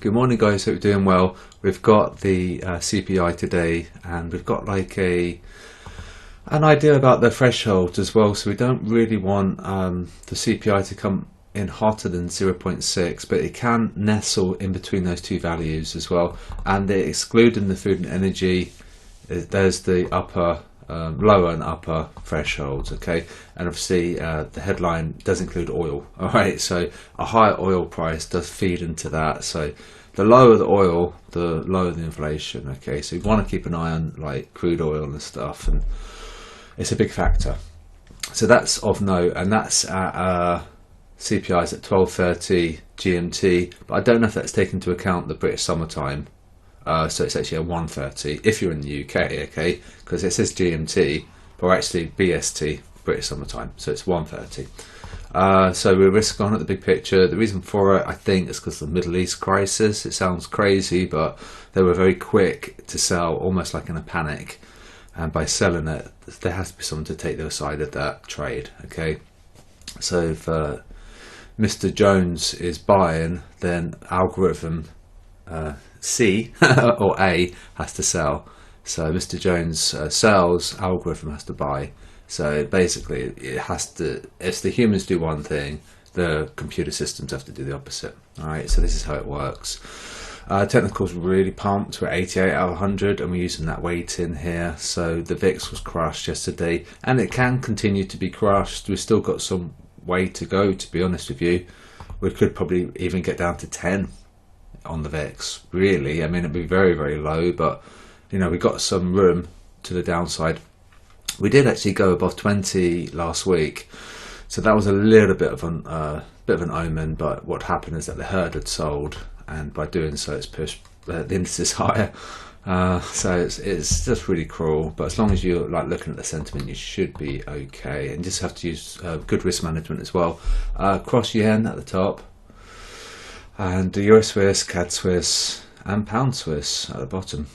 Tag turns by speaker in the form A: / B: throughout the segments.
A: Good morning guys, hope you're doing well. We've got the CPI today and we've got like an idea about the threshold as well, so we don't really want the CPI to come in hotter than 0.6, but it can nestle in between those two values as well, and excluding the food and energy, there's the lower and upper thresholds, okay? And obviously the headline does include oil, all right? So a higher oil price does feed into that. So the lower the oil, the lower the inflation, okay? So you want to keep an eye on like crude oil and stuff, and it's a big factor. So that's of note, and that's at CPI's at 12:30 GMT, but I don't know if that's taken into account the British summertime. So it's actually at 1:30 if you're in the UK, okay, because it says GMT, but we're actually BST, British summertime, so it's 1:30. So we're risk on at the big picture. The reason for it, I think, is because of the Middle East crisis. It sounds crazy, but they were very quick to sell, almost like in a panic, and by selling it, there has to be someone to take their side of that trade, okay? So if Mr. Jones is buying, then algorithm C or A has to sell. So Mr. Jones sells, algorithm has to buy. So basically it has to, if the humans do one thing, the computer systems have to do the opposite. Alright, so this is how it works. Technicals really pumped. We're 88 out of 100 and we're using that weight in here. So the VIX was crushed yesterday and it can continue to be crushed. We've still got some way to go, to be honest with you. We could probably even get down to 10 on the VIX, really. I mean, it'd be very, very low, but you know, we got some room to the downside. We did actually go above 20 last week, so that was a little bit of an omen. But what happened is that the herd had sold, and by doing so, it's pushed the indices higher. So it's just really cruel. But as long as you're like looking at the sentiment, you should be okay, and just have to use good risk management as well. Cross yen at the top, and the Euro Swiss, CAD Swiss, and Pound Swiss at the bottom.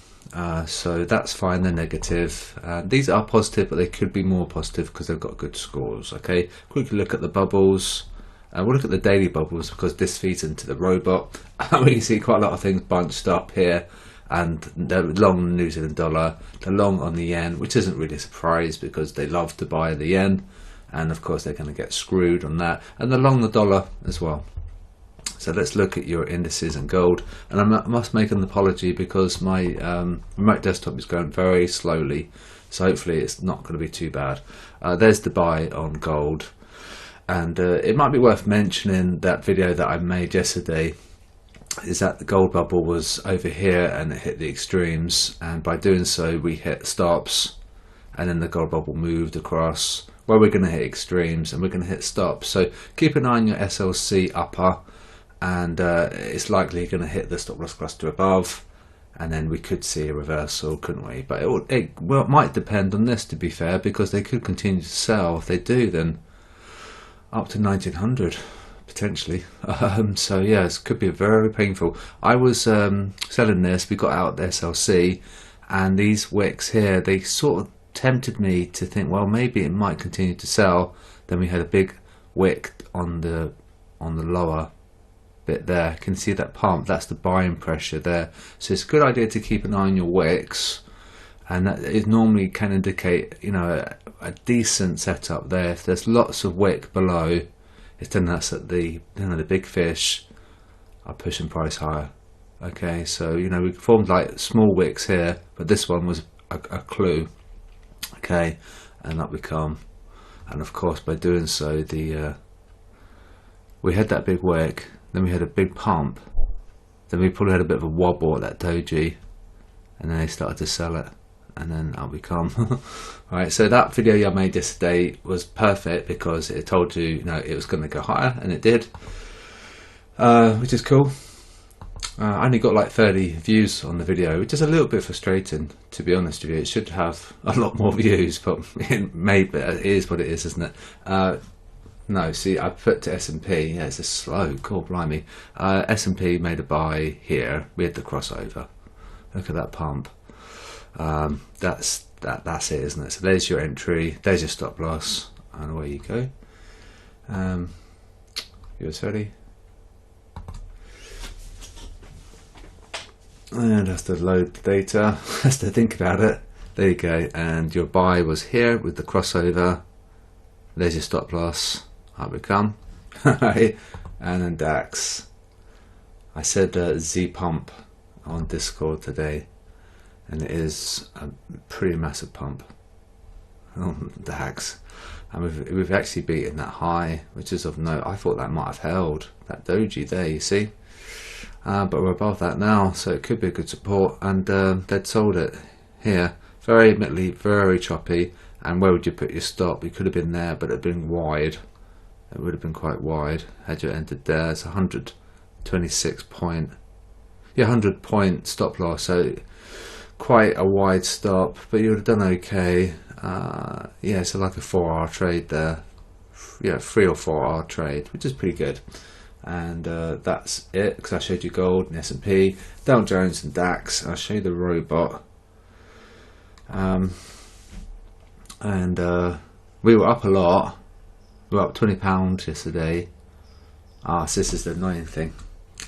A: So that's fine, they're negative. These are positive, but they could be more positive because they've got good scores, okay? Quickly look at the bubbles. We'll look at the daily bubbles because this feeds into the robot. We can see quite a lot of things bunched up here, and the long New Zealand dollar, the long on the yen, which isn't really a surprise because they love to buy the yen, and of course they're going to get screwed on that, and the long the dollar as well. So let's look at your indices and gold. And I must make an apology because my remote desktop is going very slowly, so hopefully it's not going to be too bad. There's the buy on gold, and it might be worth mentioning that video that I made yesterday is that the gold bubble was over here and it hit the extremes, and by doing so we hit stops, and then the gold bubble moved across where we're going to hit extremes and we're going to hit stops. So keep an eye on your SLC upper, and it's likely going to hit the stop loss cluster above, and then we could see a reversal, couldn't we? But it might depend on this, to be fair, because they could continue to sell. If they do, then up to 1900 potentially. So yeah, it could be very painful. I was selling this, we got out the SLC, and these wicks here, they sort of tempted me to think, well, maybe it might continue to sell. Then we had a big wick on the lower bit there. Can see that pump, that's the buying pressure there. So it's a good idea to keep an eye on your wicks, and that it normally can indicate, you know, a decent setup there. If there's lots of wick below, it's then that's that the, you know, the big fish are pushing price higher. Okay, so you know, we formed like small wicks here, but this one was a clue. Okay, and up we come, and of course by doing so, the we had that big wick. Then we had a big pump, then we probably had a bit of a wobble at that doji, and then they started to sell it, and then out we come. Right, so that video I made yesterday was perfect because it told you, you know, it was going to go higher, and it did, which is cool. I only got like 30 views on the video, which is a little bit frustrating, to be honest with you. It should have a lot more views, but maybe it is what it is, isn't it? No, see, I put to S&P. Yeah, it's just slow. God blimey. S&P made a buy here. We had the crossover. Look at that pump. That's it, isn't it? So there's your entry. There's your stop loss, and away you go. You guys ready? and has to load the data, has to think about it. There you go, and your buy was here with the crossover. There's your stop loss. Up we come. And then DAX. I said Z pump on Discord today, and it is a pretty massive pump on DAX, and we've actually beaten that high, which is of note. I thought that might have held that doji there, you see, but we're above that now, so it could be a good support, and they'd sold it here. Very admittedly very choppy, and where would you put your stop? You could have been there, but it'd been wide. It would have been quite wide had you entered there. It's 126 point, yeah, 100 point stop loss, so quite a wide stop, but you would have done okay. Yeah, so like a 4-hour trade there, yeah, 3 or 4 hour trade, which is pretty good. And that's it, because I showed you gold and S&P, Dow Jones and DAX. I'll show you the robot. We were up a lot. We were up £20 yesterday. So this is the annoying thing.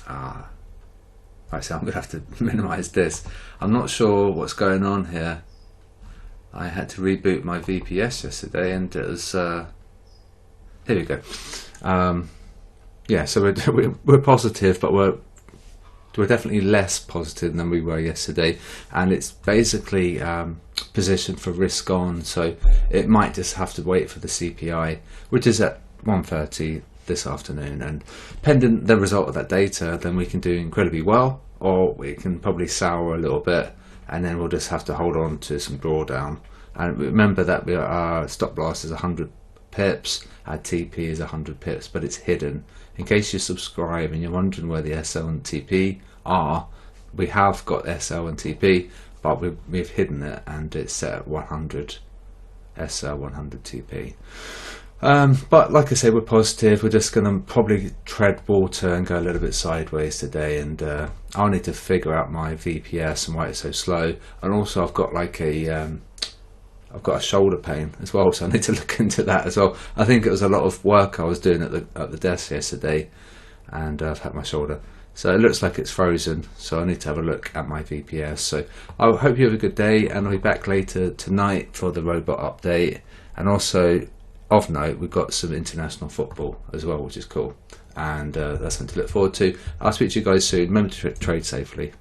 A: Right, so I'm going to have to minimize this. I'm not sure what's going on here. I had to reboot my VPS yesterday, and it was here we go. Yeah, so we're positive, but we're definitely less positive than we were yesterday, and it's basically positioned for risk on, so it might just have to wait for the CPI, which is at 1:30 this afternoon, and pending the result of that data, then we can do incredibly well, or we can probably sour a little bit, and then we'll just have to hold on to some drawdown. And remember that our stop loss is 100 pips, our TP is 100 pips, but it's hidden. In case you subscribe and you're wondering where the SL and TP are, we have got SL and TP, but we've hidden it, and it's set at 100 SL, 100 TP. But like I say, we're positive. We're just going to probably tread water and go a little bit sideways today, and I'll need to figure out my VPS and why it's so slow. And also I've got like I've got a shoulder pain as well, so I need to look into that as well. I think it was a lot of work I was doing at the desk yesterday, and I've had my shoulder, so it looks like it's frozen, so I need to have a look at my VPS. So I hope you have a good day, and I'll be back later tonight for the robot update. And also, of note, we've got some international football as well, which is cool, and that's something to look forward to. I'll speak to you guys soon. Remember to trade safely.